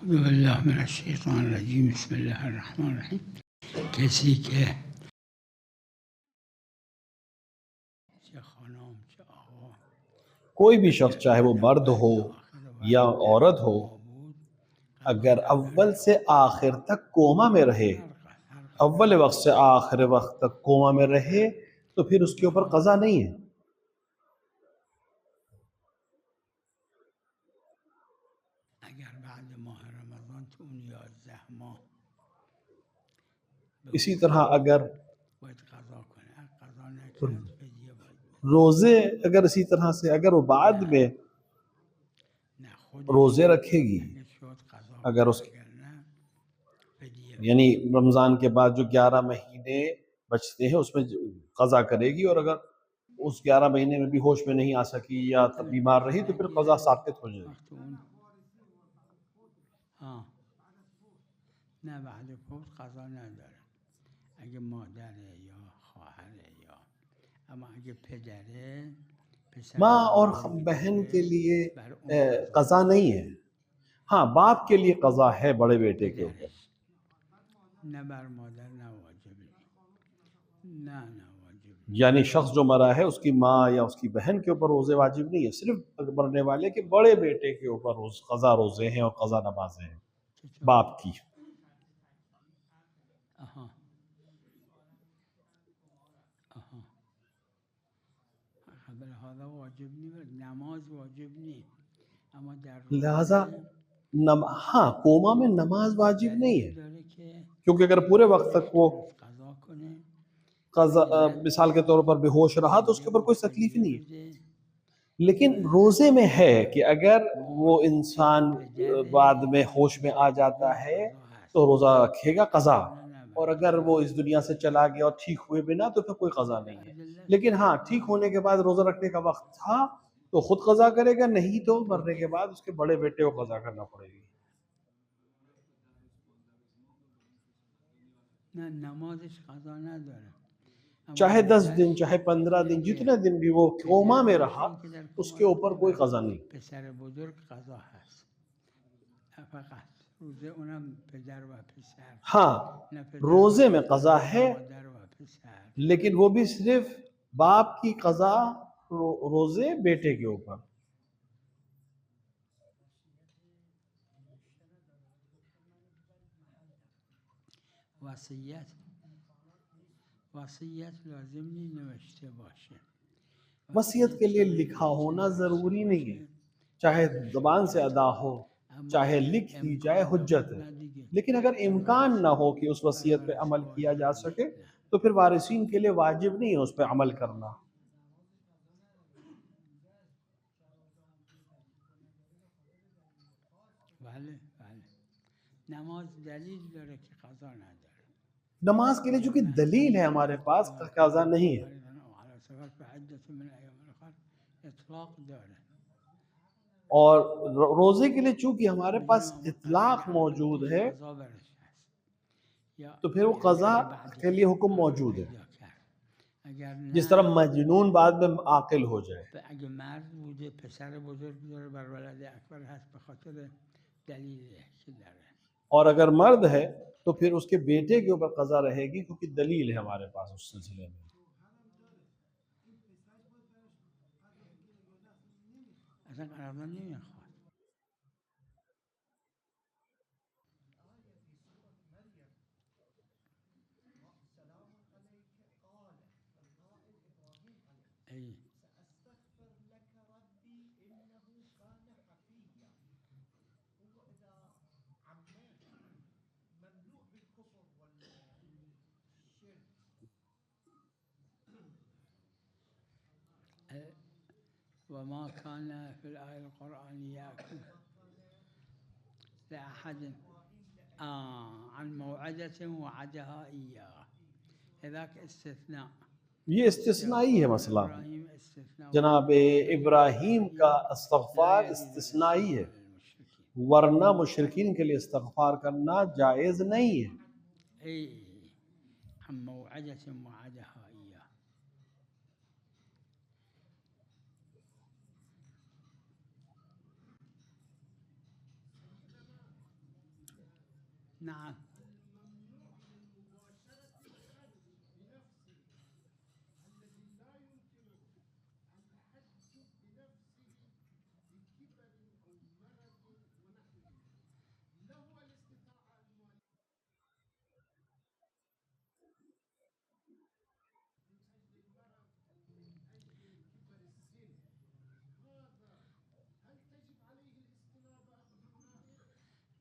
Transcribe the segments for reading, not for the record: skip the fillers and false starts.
اعوذ باللہ من الشیطان الرجیم بسم اللہ الرحمن الرحیم. کسی کے چه خانم چه آقا کوئی بھی شخص چاہے وہ مرد ہو یا عورت ہو اگر اول سے آخر تک کوما میں رہے، اول وقت سے آخر وقت تک کوما میں رہے تو پھر اس کے اوپر قضا نہیں ہے. اگر بعد ماه رمضان تو اون 11 ماه اسی طرح اگر باید قضا کنه، اگر قضا نکرد فدیه باید بده. روزے اگر اسی طرح سے اگر وہ بعد میں نه خودش روزے رکھے گی، اگر شد قضا اگر کنه، اس اگر نه فدیه بده. یعنی رمضان کے بعد جو 11 مہینے بچتے ہیں اس میں قضا کرے گی، اور اگر اس 11 مہینے میں بھی ہوش میں نہیں آ سکی یا بیمار رہی تو پھر قضا ثابت ہو جائے گی. وقت اون نه بعد فوت قضا نداره، اگه مادره یا خواهره یا اما اگه پدره پسر ماں اور بزرگ بہن داره کے لیے بر اون قضا قضا میشه. نہیں ہے. ہاں باپ کے لیے قضا ہے بڑے بیٹے کے اوپر. پدرش نه بر مادر نه واجب نیست. نه واجب نیست. یعنی شخص جو مرا ہے اس کی ماں یا اس کی بہن کے اوپر روزے واجب نہیں ہے، صرف مرنے والے کے بڑے بیٹے کے اوپر قضا روزے ہیں اور قضا نمازیں ہیں چطور؟ باپ کی. آها قبل هذا واجب نیست، نماز واجب نیست، اما در لہذا روزه ہاں کوما میں نماز واجب نہیں ہے، دلیل داره که کیونکہ اگر پورے وقت تک وہ تونست قضا کنه قضا مثال کے طور پر بے ہوش رہا تو اس کے اوپر کوئی تکلیف نہیں ہے. بده. لیکن روزے میں ہے کہ اگر وہ مرد انسان پدر بعد میں ہوش میں آ جاتا اون ہے قضا هست تو روزہ رکھے گا قضا، ورنه اور نبرد. اگر وہ اس دنیا سے چلا گیا اور ٹھیک ہوئے بنا تو پھر کوئی قضا نہیں ہے. ادله لیکن ہاں ٹھیک ہونے کے بعد روزہ رکھنے کا وقت تھا تو خود قضا کرے گا، نہیں تو مرنے کے بعد اس کے بڑے بیٹے کو قضا کرنا پڑے گی. نه نمازش قضا نداره، اما چاہے 10 روزش دن چاہے 15 دن جتنے دن بھی وہ کوما پدر میں باشه رہا که در اس کما کے اوپر رفته کوئی بر قضا نہیں. پسر بزرگ قضا هست فقط. روزه اونم پدر و پسر، ہاں نه پدر و روزے میں قضا پسر ہے، مادر و پسر. لیکن وہ بھی صرف باپ کی قضا روزے بیٹے کے اوپر. وصیت لازم نی نوشته باشه. وصیت کے لیے لکھا ہونا ضروری نہیں ہے، چاہے زبان سے ادا ہو چاہے لکھ دی جائے حجت ہے. لیکن اگر امکان نہ ہو کہ اس وصیت پہ عمل کیا جا سکے تو پھر وارثین کے لیے واجب نہیں ہے اس پہ عمل کرنا. بله نماز دلیل داره که قضا نداره. نماز کے لیے چونکہ دلیل ہے ہمارے پاس قضا نہیں ہے. على سفر فعدة من ایام الاخر اطلاق داره. اور روزے کے لیے چونکہ ہمارے پاس اطلاق موجود ہے قضا برش هست یا تو پھر وہ قضا کے لیے حکم موجود ہے. جس طرح مجنون بعد میں عاقل ہو جائے. اگه مرد بوده پسر بزرگ داره بر ولد اکبر هست به خاطر دلیل که داره. اور اگر مرد ہے تو پھر اس کے بیٹے کے اوپر قضا رہے گی کیونکہ دلیل ہے ہمارے پاس اس سلسلے میں. اصلا قرارداد نمیخواد. ای وما كان في الآية القرآنية لأحد عن موعدة وعدها إياه هذاك استثناء. یہ استثنائی ہے مسئلہ. ابراہیم استثناء جناب ابراہیم کا استغفار استثنائی ہے، ورنہ مشرکین کے لیے استغفار کرنا جائز نہیں ہے. ای عن موعدة وعدها إياه. نعم.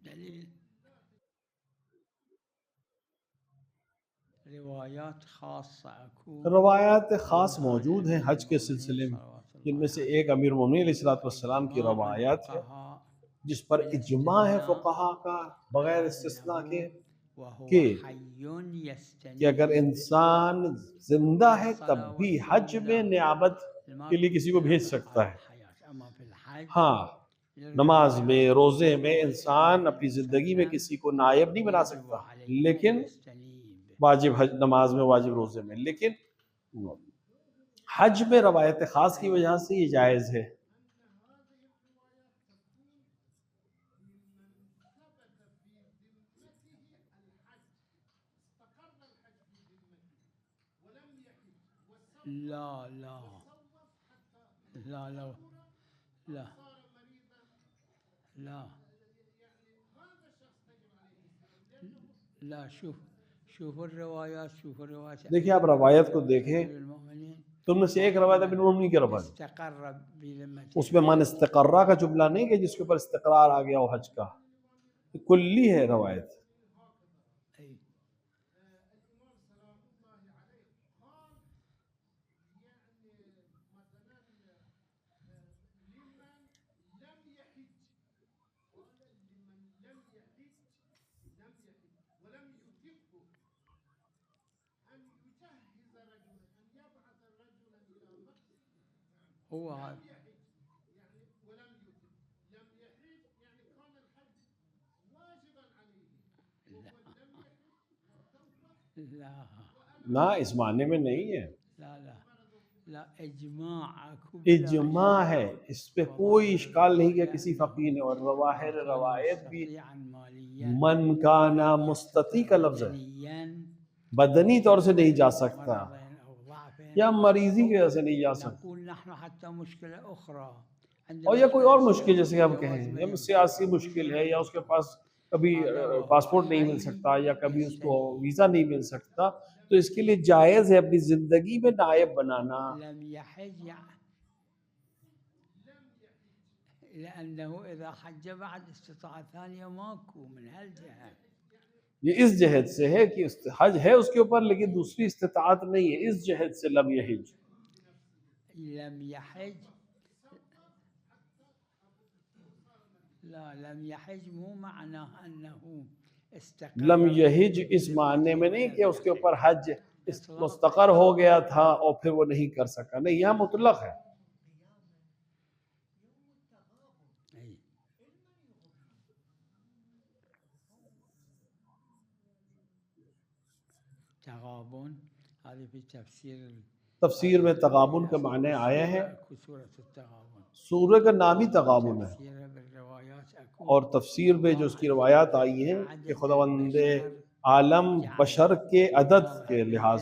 دلیل روایات خاصة أكون روایات خاص موجود ہیں حج کے سلسلے میں، جن میں سے ایک امیر المومنین علیہ الصلوۃ والسلام کی روایات ہے جس پر اجماع ہے فقہا کا بغیر استثناء کے کہ اگر انسان زندہ ہے تب بھی حج میں نیابت کے لیے کسی کو بھیج سکتا ہے۔ ہاں، نماز میں، روزے میں انسان اپنی زندگی میں کسی کو نائب نہیں بنا سکتا، لیکن واجب حج نماز میں، واجب روزے میں، لیکن حج میں روایت خاص کی وجہ سے یہ جائز ہے۔ لا لا لا لا لا لا لا شوف الروايات دیکھیں آپ روایت کو دیکھیں، أمير المؤمنين تم میں سے ایک روایت ابن المؤمنین کی روایت، استقر بذمته، اس میں من استقرہ کا جملہ نہیں کہ جس کے اوپر استقرار آ گیا ہو حج کا، کلی ہے روایت۔ أي هو هذا. لا نہ اس معنی میں نہیں ہے، لا لا لا اجماع اجماع ہے، اس پہ کوئی اشکال نہیں کیا کسی فقیر نے، اور ظواہر روایت بھی من کانا مستطیع کا لفظ ہے، بدنی طور سے نہیں جا سکتا یا مریضی کی وجہ سے نہیں جا سکتا، نقول نحن حتى مشكلة أخرى اور یا کوئی اور مشکل جیسے کہ ہم کہیں یا سیاسی مشکل ہے، یا اس کے پاس کبھی پاسپورٹ نہیں مل سکتا، یا کبھی اس کو ویزا نہیں مل سکتا، تو اس کے لیے جائز ہے اپنی زندگی میں نائب بنانا۔ لم يحج لأنه إذا حج بعد استطاعة ثانية ماكو من هالجهة، یہ اس جہد سے ہے کہ حج ہے اس کے اوپر لیکن دوسری استطاعت نہیں ہے، اس جہد سے لم یحج۔ لم يحج لا لم يحج مو معناه أنه استقر لم یحج اس معنی میں نہیں کہ اس کے اوپر حج مستقر ہو گیا تھا اور پھر وہ نہیں کر سکا، نہیں، یہاں مطلق ہے۔ أي. تغابن هذه في تفسير تفسیر میں تغابن کا معنی آیا ہے، سورة التغابن، سورہ کا نام ہی تغابن ہے، تفسير بالروايات اور تفسیر میں جو اس کی روایات آئی ہیں کہ خداوند عالم بشر کے عدد کے لحاظ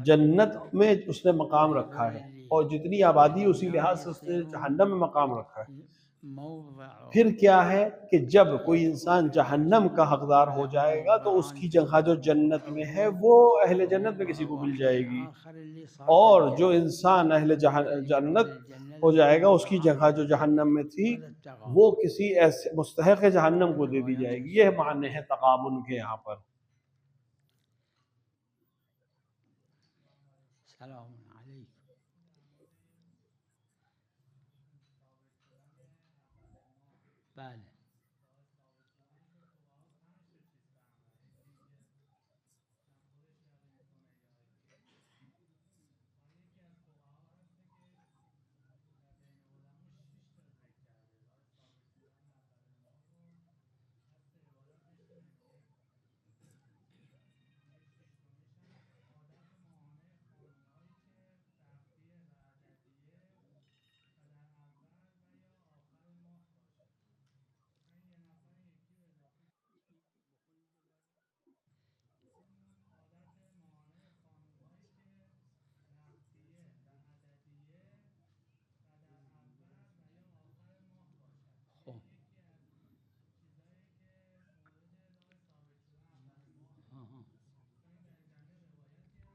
جنت میں اس نے مقام رکھا ہے، اور جتنی آبادی اسی لحاظ سے اس نے جہنم میں مقام رکھا ہے۔ پھر کیا ہے کہ جب کوئی انسان جہنم کا حقدار ہو جائے گا تو اس کی جگہ جو جنت میں ہے وہ اہل جنت میں کسی کو مل جائے گی، اور جو انسان اہل جنت ہو جائے گا اس کی جگہ جو جہنم میں تھی وہ کسی ایسے مستحق جہنم کو دے دی جائے گی۔ یہ معنی ہے تغابن کے یہاں پر۔ سلام علیکم۔ بله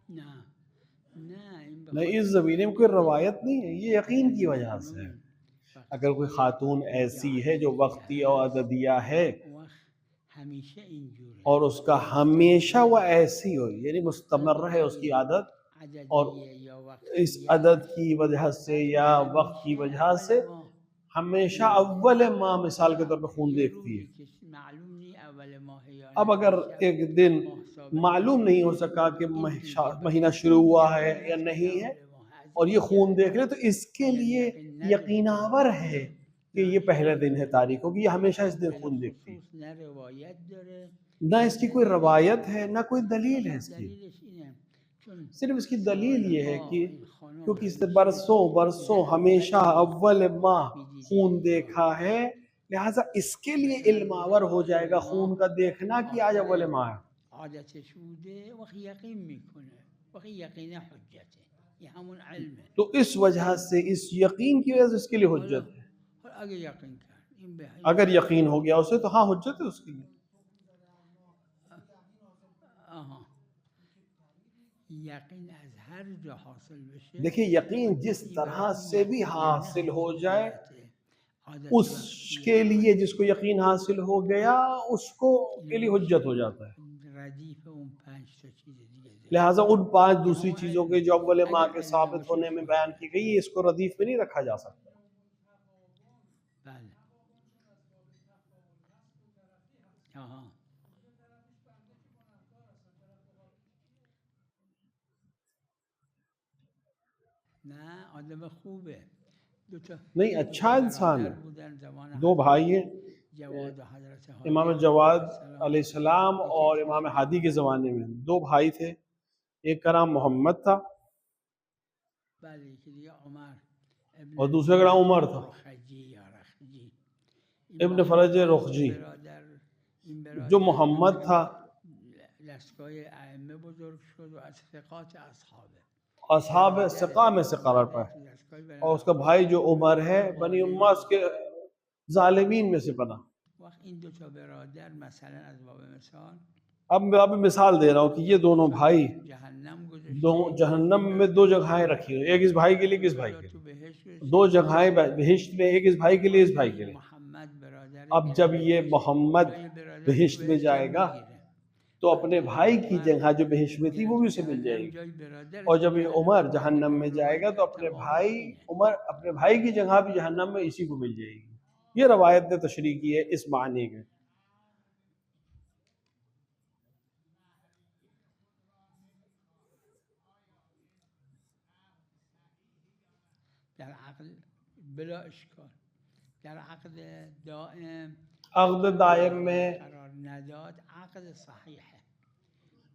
نه نه این به نہیں، اس خاطر زمینے میں کوئی روایت نہیں ہے، یہ یقین کی وجہ سے ہے۔ معلومه اگر کوئی خاتون ایسی ہے جو وقتی اور عددیہ ہے ہمیشہ اینجوره اور اس کا ہمیشہ وہ ایسی ہو، یعنی مستمر ہے اس کی عادت، اور عددیه یا اس وقتیه عدد کی وجہ سے یا وقت کی وجہ سے ہمیشہ اول ماہ مثال کے طور پہ خون یه دیکھتی ہے۔ روزی که معلوم نی اول ماه یا اب اگر ایک دن معلوم نہیں ہو سکا کہ مہینہ شروع ہوا ہے یا نہیں ہے اور یہ خون دیکھ لے، تو اس کے لیے یقین آور ہے کہ یہ پہلے دن ہے تاریخ کو، کہ یہ ہمیشہ اس دن خون دیکھتی ہے۔ خصوص نه روایت داره نہ اس کی کوئی روایت ہے نہ کوئی دلیل ہے اس کی، دلیلش اینه چون صرف اس کی دلیل یہ ہے کہ این خانم کیونکہ اس نے برسوں برسوں ہمیشہ اول ماہ خون دیکھا ہے، لہٰذا اس کے لیے علم آور ہو جائے گا خون کا دیکھنا کہ آج اول ماہ ہے۔ عادتش بوده وقت یقین میکنه وقت یقین حجته یہ همون علمه تو اس وجہ سے، اس یقین کی وجہ سے اس کے لیے حجت ہے۔ حالا اگه یقین کرد این به اگر یقین ہو گیا اسے تو ہاں حجت ہے اس کے لیے۔ آها یقین از ہر جا حاصل بشه دیکھیں یقین جس طرح سے بھی حاصل ہو جائے، اس کے لیے جس کو یقین حاصل ہو گیا اس کو کے لیے حجت ہو جاتا ہے۔ ردیف اون 5 تا چیز دیگه لہٰذا ان 5 دوسری چیزوں کے جو اول ماہ کے ثابت ہونے میں بیان کی گئی، اس کو ردیف میں نہیں رکھا جا سکتا۔ بله آها نه آدم خوبه دو تا نہیں، اچھا انسان ہے۔ بودن زمان دو بھائی ہیں، جواد و حضرت هادی امام جواد علیہ السلام اور امام ہادی کے زمانے میں دو بھائی تھے، ایک کا نام محمد تھا بله یکی دیگه عمر اور دوسرے کا نام عمر تھا، رخجی یا رخجی ابن فرج رخجی۔ این برادر جو محمد تھا دستگاه ائمه بزرگ شد و از ثقات اصحابه اصحاب ثقہ میں سے قرار پائے، اور اس کا بھائی جو عمر ہے بنی امہ اس کے ظالمین میں سے بنا۔ وقت این دو تا برادر مثلا از باب مثال اب میں آپ مثال دے رہا ہوں کہ یہ دونوں بھائی جهنم دو گذاشته جہنم میں دو جگہیں رکھی ہوئی، ایک اس بھائی کے لیے ایک اس بھائی کے تو لیے، بهشت دو جگہیں بہشت میں، ایک اس بھائی کے لیے اس بھائی کے لیے۔ محمد برادر اب جب یہ محمد بہشت میں جائے گا تو اپنے بھائی کی جگہ جو بہشت میں تھی وہ بھی اسے مل جائے گی، اور جب یہ عمر جہنم میں جائے گا تو اپنے بھائی عمر اپنے بھائی کی جگہ بھی جہنم میں اسی کو مل جائے گی۔ یہ روایت نے تشریح کی ہے اس معنی کے۔ در عقل بلا اشکال در عقد دائم عقد دائم میں قرار نداد عقد صحیح ہے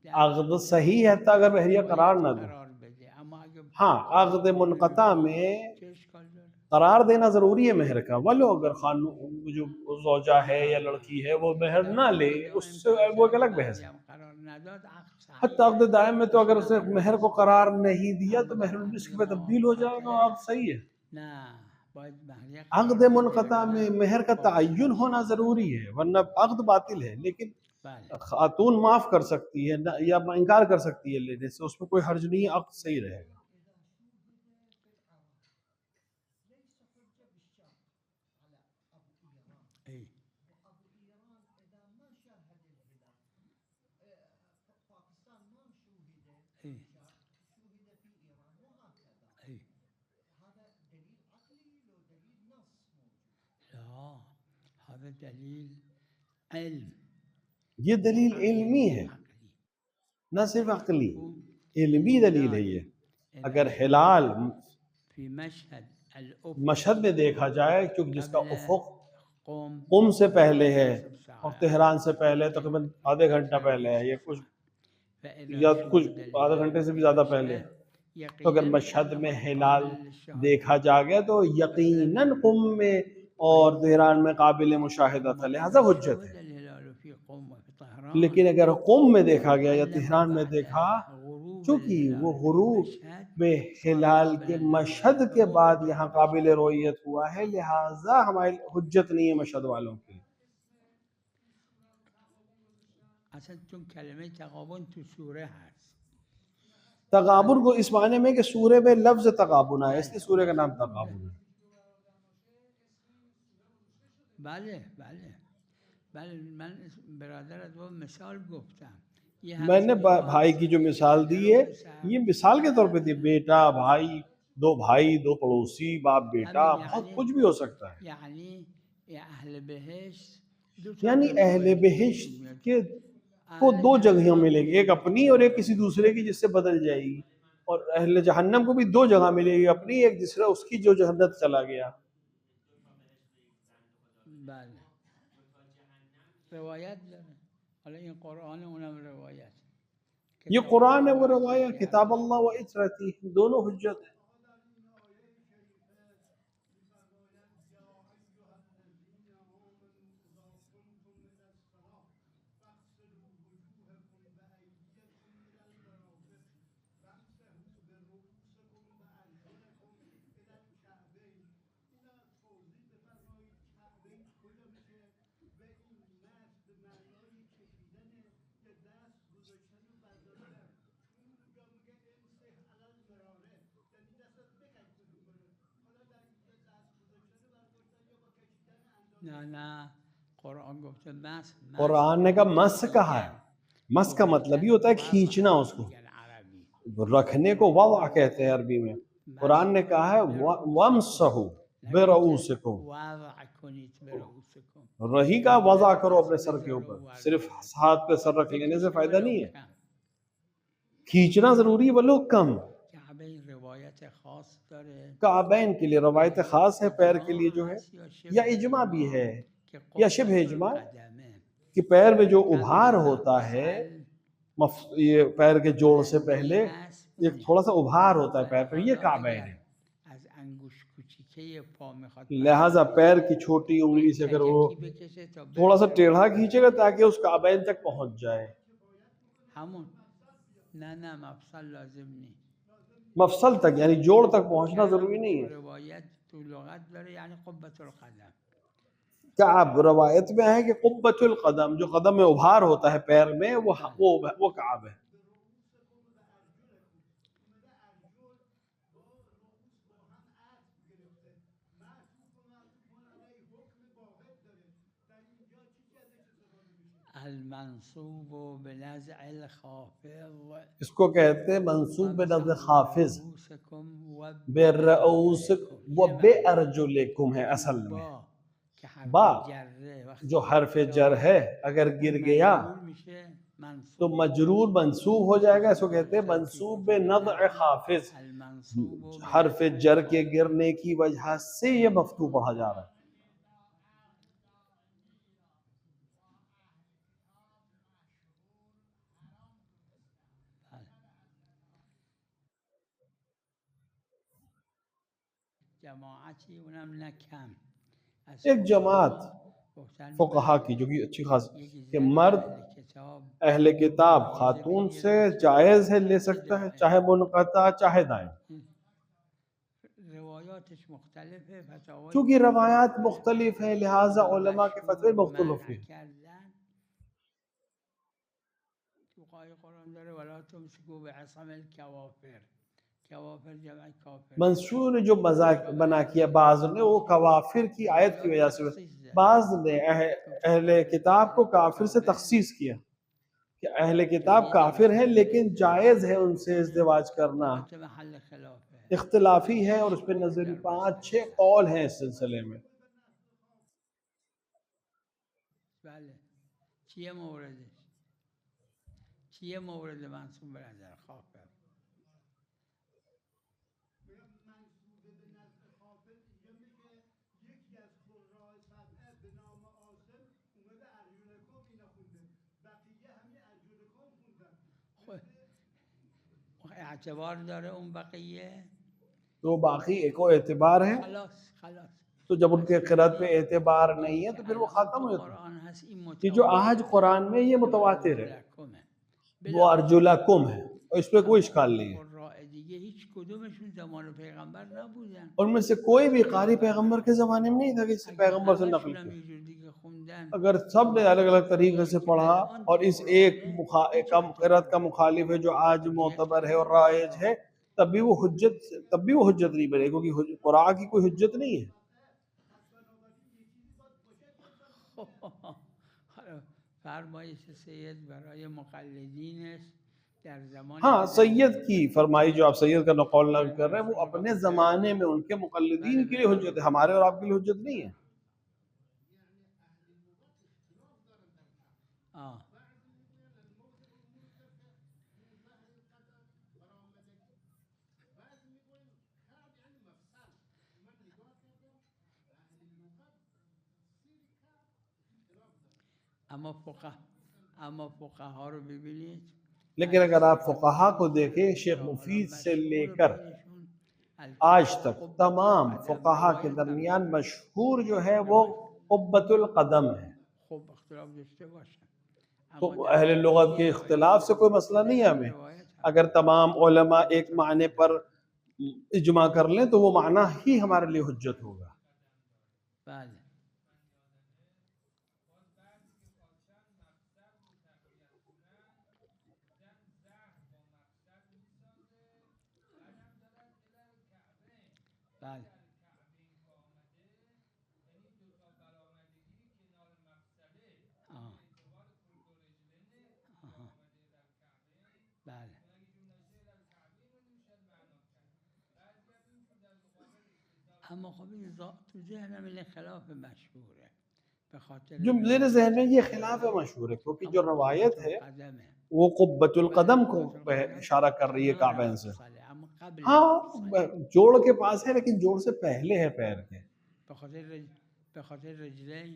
عقد صحیح ہے تا اگر بحریہ قرار نہ دے، قرار بده اما اگه ہاں عقد منقطع میں چه اشکال داره قرار دینا ضروری ہے مہر کا، ولو اگر خانو جو زوجہ ہے یا لڑکی ہے وہ مہر نہ لے، اس سے وہ ایک الگ بحث ہے۔ قرار نداد عقد صحیح حتی عقد دائم میں تو اگر اس نے مہر کو قرار نہیں دیا تو مہر المسک میں تبدیل ہو جائے گا، اور عقد صحیح ہے۔ نه باید مهریه عقد منقطع میں مہر کا تعین ہونا ضروری ہے، ورنہ عقد باطل ہے، لیکن بله خاتون معاف کر سکتی ہے یا انکار کر سکتی ہے لینے سے، اس میں کوئی حرج نہیں ہے، عقد صحیح رہے گا۔ ای ای ای لا هذا دلیل علم یہ دلیل علمی ہے، عقلی نہ صرف عقلی، علمی دلیل ہے یہ۔ اگر ہلال فی مشهد الافق مشہد میں دیکھا جائے کیونکہ جس کا افق قم قم سے پہلے ہے اور تہران سے پہلے تقریباً آدھے گھنٹہ پہلے ہے، یا کچھ یا کچھ آدھے گھنٹے سے بھی زیادہ پہلے ہے، تو اگر مشہد میں ہلال دیکھا جا گیا تو یقیناً قم میں اور تہران میں قابل مشاہدہ تھا، لہذا حجت ہے۔ الهلال فی قم و فی طهران لیکن اگر قم میں دیکھا گیا یا تہران میں دیکھا، چونکہ وہ غروب میں ہلال کے مشہد کے بعد یہاں قابل رؤیت ہوا ہے، لہٰذا ہماری حجت نہیں ہے مشہد والوں کی۔ اصلا چون کلمه تقابن تو سوره هست تغابن کو اس معنی میں کہ سورے میں لفظ تغابن آیا، اس لیے سورے کا نام تغابن ہے۔ بله بله بله من برادرت وہ مثال گفتم میں نے بھائی کی جو مثال دی ہے یہ مثال کے طور پہ دی، بیٹا بھائی، دو بھائی، دو پڑوسی، باپ بیٹا، بہت کچھ بھی ہو سکتا ہے۔ یعنی اہل بہشت یعنی اہل بہشت کے کو دو جگہیں ملے گی، ایک اپنی اور ایک کسی دوسرے کی جس سے بدل جائے گی، اور اہل جہنم کو بھی دو جگہ ملے گی، اپنی ایک دوسرا اس کی جو جہنت چلا گیا۔ بله روایت داره، حالا این قرآن اونم روایت، یہ قرآن ہے وہ روایت، کتاب اللہ و عترتی، دونوں حجت ہیں۔ نه قرآن گفته مس قرآن نے کہا مس کہا ہے، مس کا مطلب یہ ہوتا ہے کھینچنا، اس کو رکھنے کو وضع کہتے ہیں عربی میں۔ قرآن نے کہا ہے وَامْسَحُوا بِرَؤُوسِكُمْ، رہی کا وضع کرو اپنے سر کے اوپر، صرف ہاتھ پہ سر رکھ لینے سے فائدہ نہیں ہے، کھینچنا ضروری ہے ولو کم۔ کعبین کے لیے روایت خاص ہے، پیر کے لیے جو ہے، یا اجماع بھی ہے یا شبہ اجماع، کہ پیر میں جو ابھار ہوتا ہے یہ پیر کے جوڑ سے پہلے ایک تھوڑا سا ابھار ہوتا ہے پیر پر، یہ کعبین ہے۔ لہٰذا پیر کی چھوٹی انگلی سے اگر وہ تھوڑا سا ٹیڑھا کھینچے گا تاکہ اس کعبین تک پہنچ جائے۔ نه مفصل لازم نہیں، مفصل تک یعنی جوڑ تک پہنچنا ضروری نہیں ہے۔ روایت تو لغت داره یعنی قبة القدم، کعب روایت میں ہے کہ قبۃ القدم، جو قدم میں ابھار ہوتا ہے پیر میں، وہ کعب ہے۔ المنصوب بنزع الخافض، اس کو کہتے ہیں منصوب بنزع خافض، برؤوسکم و بارجلکم ہے اصل میں۔ با جو حرف جر ہے اگر گر گیا تو مجرور منصوب ہو جائے گا، اس کو کہتے ہیں منصوب بنزع خافض، حرف جر کے گرنے کی وجہ سے یہ مفتوح پڑھا جا رہا ہے۔ جماعتی اونم نه کم، ایک جماعت فقہا کی جو کہ اچھی خاص کہ مرد اہل کتاب خاتون سے جائز ہے، لے سکتا ہے، چاہے منقطع چاہے دائم، روایاتش مختلفه، چونکہ روایات مختلف ہیں لہٰذا علماء کے فتوے مختلف ہیں۔ تو قرآن داره ولا تمسكوا بعصم الكوافر، کوافر جمع کافر، منصور نے جو مذاق بنا کیا بعض نے وہ کوافر کی آیت کی وجہ سے، بعض نے اہل کتاب کو کافر سے تخصیص کیا کہ اہل کتاب کافر ہیں لیکن جائز ہے ان سے ازدواج کرنا، محل خلاف ہے، اختلافی ہے، اور اس پہ نظری 5-6 قول ہیں اس سلسلے میں۔ بله چیه موردش؟ چیه مورد منصوب به نظر خافه؟ اعتبار داره اون بقیه؟ تو باقی ایک اور اعتبار ہے، خلاص تو جب ان کے قرآن پہ اعتبار نہیں ہے تو پھر وہ ختم ہو جاتا ہے۔ یہ جو آج قرآن میں یہ متواتر ہے، وہ ارجلکم ہے، اور اس پہ کوئی اشکال نہیں ہے۔ ان میں سے کوئی بھی قاری پیغمبر کے زمانے میں نہیں تھا کہ اس سے پیغمبر سے نقل کیا۔ اگر سب نے الگ الگ طریقے سے پڑھا اور اس ایک قرأت کا مخالف ہے جو آج معتبر ہے اور رائج ہے، تب بھی وہ حجت نہیں بنے، کیونکہ قرآن کی کوئی حجت نہیں ہے. فرمایش سید برای مقلدین است در زمان ہاں سید کی فرمائی جو آپ سید کا نقول نقل کر رہے ہیں وہ اپنے زمانے میں ان کے مقلدین کے لیے حجت ہے، ہمارے اور آپ کے لیے حجت نہیں ہے. اما فقها رو ببینید، لیکن اگر آپ فقہا کو دیکھیں، شیخ مفید سے لے کر آج تک تمام فقہا کے درمیان مشہور جو ہے وہ قبۃ القدم ہے. خب اختلاف داشته باشن، تو اہل لغت کے اختلاف سے کوئی مسئلہ نہیں ہے ہمیں. اگر تمام علماء ایک معنی پر اجماع کر لیں تو وہ معنی ہی ہمارے لیے حجت ہوگا. بله. بله. بله. اما خب این تو ذهنم این خلاف مشهوره، به خاطر جو میرے ذہن میں یہ خلاف مشہور ہے کیونکہ جو روایت ہے وہ قبۃ القدم کو اشارہ کر رہی ہے کعبین سے. ہاں جوڑ کے پاس ہے لیکن جوڑ سے پہلے ہے پیر کے. به خاطر رجلین.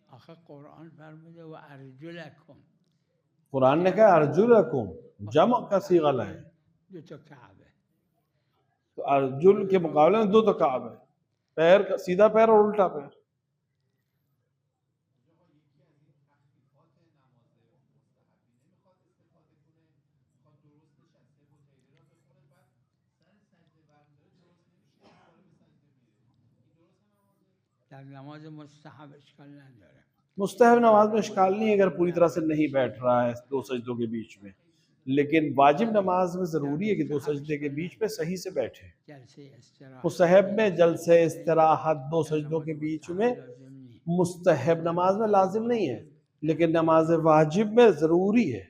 آخه قرآن فرموده و ارجلکم، قرآن نے کہا ارجلکم، جمع کا صیغہ لائے، دو تا کعبه. تو ارجل کے مقابلے میں دو تو کعب ہے، پیر کا سیدھا پیر اور الٹا پیر. در نماز مستحب اشکال نداره. مستحب نماز میں اشکال نہیں ہے اگر پوری طرح سے نہیں بیٹھ رہا ہے دو سجدوں کے بیچ میں، لیکن واجب نماز میں ضروری ہے کہ دو سجدے کے بیچ میں صحیح سے بیٹھے. مستحب میں جلسے استراحت دو سجدوں کے بیچ میں مستحب نماز میں لازم نہیں ہے، لیکن نماز واجب میں ضروری ہے.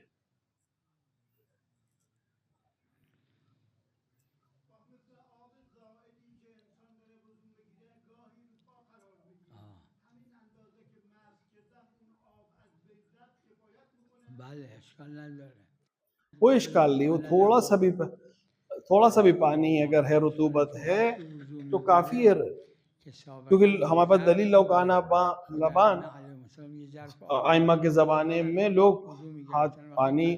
بله اشکال نداره. کوئی اشکال نہیں، وہ تھوڑا سا بھی پانی اگر ہے رطوبت ہے تو کافی ہے، کیونکہ ہمارے پاس دلیل لوکانا لبان، ائمہ کے زمانے میں لوگ ہاتھ پانی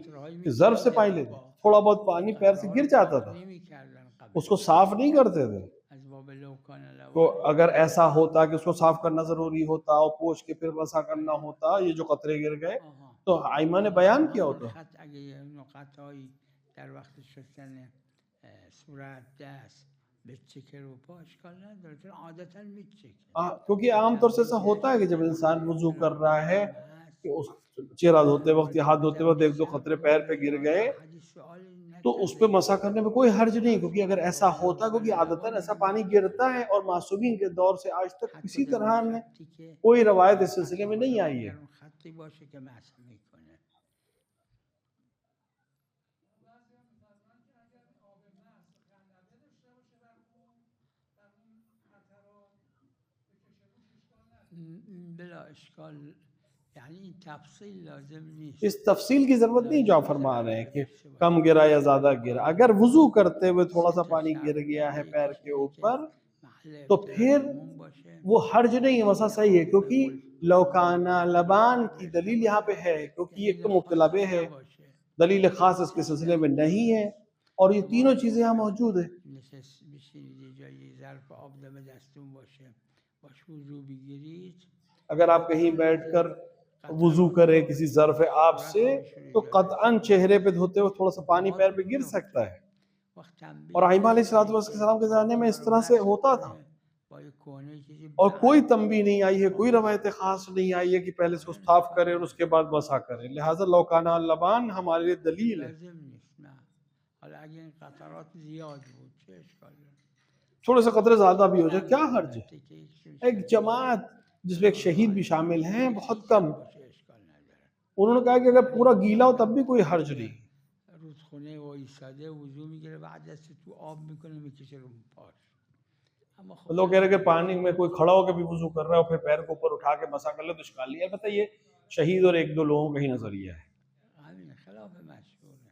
ظرف سے پانی لیتے، تھوڑا بہت پانی پیر سے گر جاتا تھا، اس کو صاف نہیں کرتے تھے. تو اگر ایسا ہوتا کہ اس کو صاف کرنا ضروری ہوتا اور پوچھ کے پھر مسح کرنا ہوتا، یہ جو قطرے گر گئے تو ائمہ نے بیان کیا ہوتا. اگه نقطهایی در وقت شستن صورت دست بچکه رو پا اشکال نداره، چون عادتا میچکه. کیونکہ عام طور سے ایسا ہوتا ہے کہ جب انسان وضو کر رہا ہے کہ اس چہرہ دھوتے وقت یا ہاتھ دھوتے وقت ایک دو قطرے پیر پہ گر گئے تو اس پہ مسح کرنے میں کوئی حرج نہیں، کیونکہ اگر ایسا ہوتا، کیونکہ عادتاً ایسا پانی گرتا ہے اور معصومین کے دور سے آج تک کسی طرح نے کوئی روایت اس سلسلے میں نہیں آئی ہے. بلا اشکال، یعنی این تفصیل لازم نیست. اس تفصیل کی ضرورت نہیں جو آپ فرما رہے ہیں کہ کم گرا یا زیادہ گرا. اگر وضو کرتے ہوئے تھوڑا سا پانی گر گیا ہے پیر کے اوپر تو پھر وہ حرج نہیں ہے، مسح صحیح ہے، کیونکہ لوکانہ لبان کی دلیل یہاں پہ ہے، کیونکہ یہ تو مبتلا بہ ہے، دلیل خاص اس کے سلسلے میں نہیں ہے، اور یہ تینوں چیزیں یہاں موجود ہیں. اگر آپ کہیں بیٹھ کر وضو کریں کسی ظرف آب سے تو قطعاً چہرے پہ دھوتے ہوئے تھوڑا سا پانی پیر پہ گر سکتا ہے. وقت تنبیه اور ائمہ علیہ کردن السلام کے که زمانے میں اس کار طرح سے مشق ہوتا تھا، کنه، با یک کهنه چیزی اور کوئی بعد تنبیہ نہیں آئی ہے، کوئی روایت خاص نہیں آئی ہے کہ پہلے اس کو صاف کرے اور اس کے بعد مسح کرے. لہٰذا لوکانہ اللبان ہمارے لیے دلیل ہے. لازم نیست. نه حالا اگه این قطرات زیاد بود چه اشکالی داره؟ تھوڑے سے قطرے زیادہ بھی ہو جائے کیا حرج ہے؟ البته که یک سری ایک شهید جماعت جس میں ایک شہید بھی شامل ہیں بہت خیس کم، هم باشه اشکال نداره. انہوں نے کہا کہ اگر پورا گیلا ہو تب بھی کوئی حرج نہیں. رودخونه و ایستاده وضو میگیره بعد دست تو آب میکنه میکشه رو پاش. اما خب لوگ کہہ رہے کہ پانی میں کوئی کھڑا ہو کے بھی وضو کر رہا ہے اور پھر پیر کو اوپر اٹھا کے مسح کر لے تو اشکال نہیں ہے. البتہ یہ شہید اور ایک دو لوگوں کا ہی نظریہ ہے. همین خلاف مشهوره.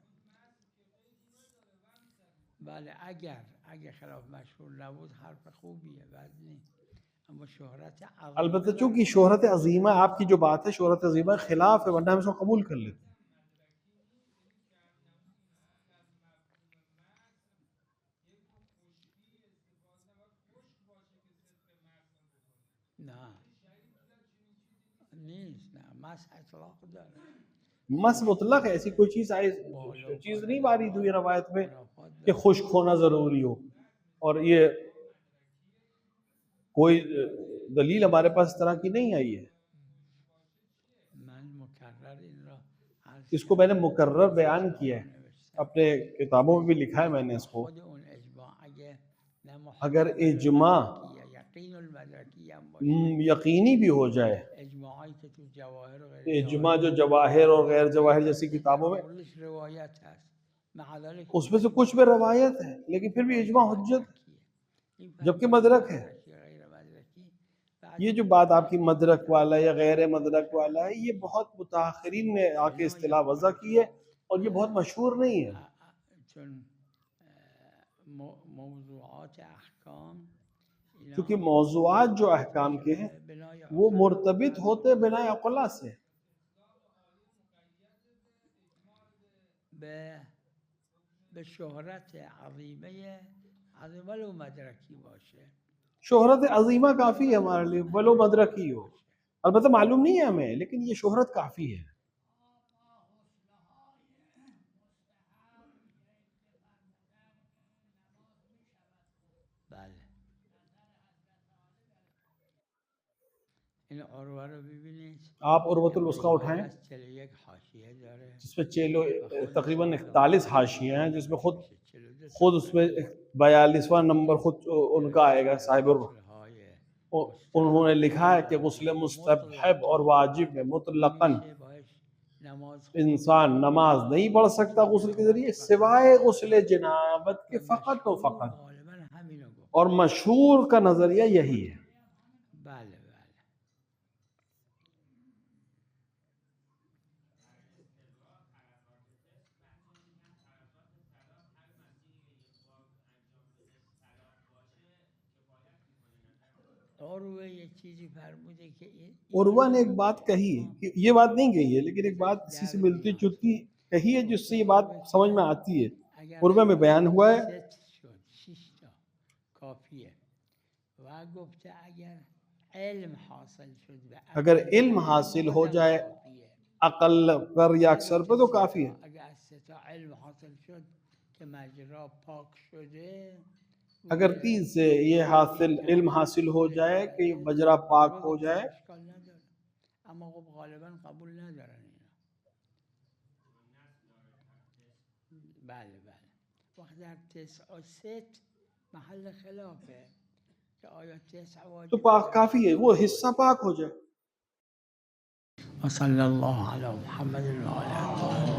بله اگر خلاف مشهور نبود حرف خوبیه، بد نیست. اما شهرت عظیمه البتہ چونکہ شہرت عظیمہ آپ کی جو بات ہے شہرت عظیمہ خلاف ہے، ورنہ ہم اس کو قبول کر لیتے ہیں. نه نیست، نه مسح اطلاق داره. مس مطلق ہے، ایسی کوئی چیز نہیں وارد ہوئی روایت میں کہ خشک ہونا ضروری ہو، اور یہ کوئی دلیل ہمارے پاس اس طرح کی نہیں آئی ہے. من مکرر این را عرض اس کو میں نے مکرر بیان کیا ہے، اپنے کتابوں میں بھی لکھا ہے میں نے اس کو. خود اون اجماع اگر اجماع یقین المدرکی هم باشه، یقینی بھی ہو جائے، اجماعی که تو جواهر و غیر اجماع جو جواہر اور غیر جواہر جیسی کتابوں میں موردش روایت هست، مع ذلك اس میں سے کچھ میں روایت ہے لیکن پھر بھی اجماع حجت جبکہ مدرک ہے. غیر مدرکی یہ جو بات آپ کی مدرک والا یا غیر مدرک والا ہے، یہ بہت متاخرین نے آ کے اصطلاح وضع کی ہے اور یہ بہت مشہور نہیں ہے. چون موضوعات احکام کیونکہ موضوعات جو احکام کے ہیں وہ مرتبط ہوتے بنا عقلا سے. به شهرت عظیمه ولو مدرکی باشه. شہرت عظیمہ کافی ہے ہمارے لیے ولو مدرکی ہو. البتہ معلوم نہیں ہے ہمیں، لیکن یہ شہرت کافی ہے. بله این عروه رو ببینید، آپ عروۃ الوثقی اٹھائیں 41 حاشیه داره، جس میں تقریباً 41 حاشیے ہیں، جس میں خود اس میں 42واں نمبر خود ان کا آئے گا. صاحب انہوں نے لکھا ہے کہ غسل مستحب اور واجب میں مطلقاً انسان نماز نہیں پڑھ سکتا غسل کے ذریعے سوائے غسل جنابت کے فقط و فقط، اور مشہور کا نظریہ یہی ہے. بله عروہ یہ چیزی فرموده کہ عروہ نے ایک بات کہی ہے، یہ بات نہیں کہی ہے لیکن ایک بات اسی سے ملتی جلتی کہی ہے جس سے یہ بات سمجھ میں آتی ہے. عروہ میں بیان ہوا ہے کافیه و گفته اگر علم حاصل شد اگر علم حاصل ہو جائے عقل پر یا اکثر پر تو کافی ہے. اگر از 3 تا علم حاصل شد که مجرا پاک شده، اگر 3 سے یہ علم حاصل ہو جائے کہ یہ مجرا پاک ہو جائے، اشکال نداره. اما خب غالبا قبول ندارن اینا. بله وقت در 9 و 3 محل خلافه که آیا 9 واجب تو پاک کافی ہے، وہ حصہ پاک ہو جائے. وصلی اللہ علی محمد و علی